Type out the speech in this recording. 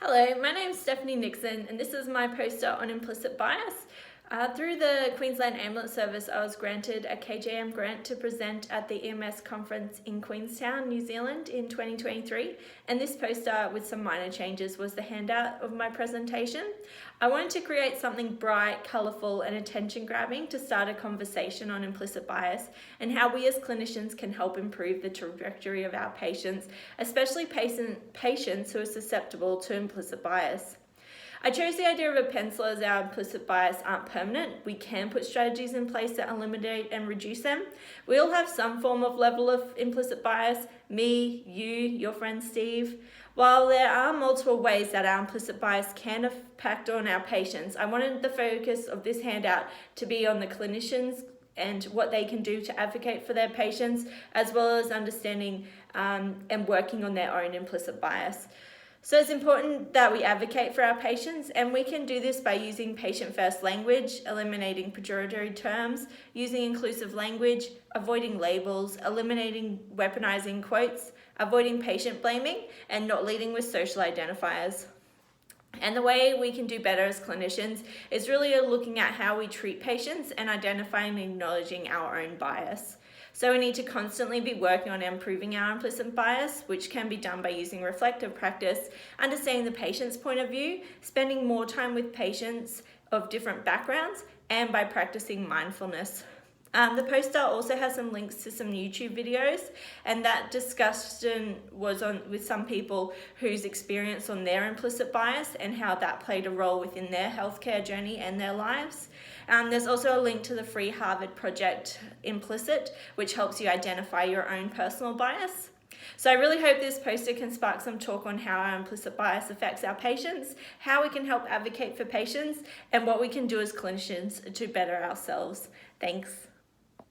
Hello, my name is Stephanie Nixon and this is my poster on implicit bias. Through the Queensland Ambulance Service, I was granted a KJM grant to present at the EMS conference in Queenstown, New Zealand in 2023, and this poster with some minor changes was the handout of my presentation. I wanted to create something bright, colourful and attention-grabbing to start a conversation on implicit bias and how we as clinicians can help improve the trajectory of our patients, especially patients who are susceptible to implicit bias. I chose the idea of a pencil as our implicit bias aren't permanent. We can put strategies in place that eliminate and reduce them. We all have some form of level of implicit bias, me, you, your friend Steve. While there are multiple ways that our implicit bias can impact on our patients, I wanted the focus of this handout to be on the clinicians and what they can do to advocate for their patients, as well as understanding and working on their own implicit bias. So it's important that we advocate for our patients, and we can do this by using patient-first language, eliminating pejoratory terms, using inclusive language, avoiding labels, eliminating weaponizing quotes, avoiding patient blaming, and not leading with social identifiers. And the way we can do better as clinicians is really looking at how we treat patients and identifying and acknowledging our own bias. So we need to constantly be working on improving our implicit bias, which can be done by using reflective practice, understanding the patient's point of view, spending more time with patients of different backgrounds, and by practicing mindfulness. The poster also has some links to some YouTube videos, and that discussion was with some people whose experience on their implicit bias and how that played a role within their healthcare journey and their lives. There's also a link to the free Harvard project Implicit, which helps you identify your own personal bias. So I really hope this poster can spark some talk on how our implicit bias affects our patients, how we can help advocate for patients, and what we can do as clinicians to better ourselves. Thanks.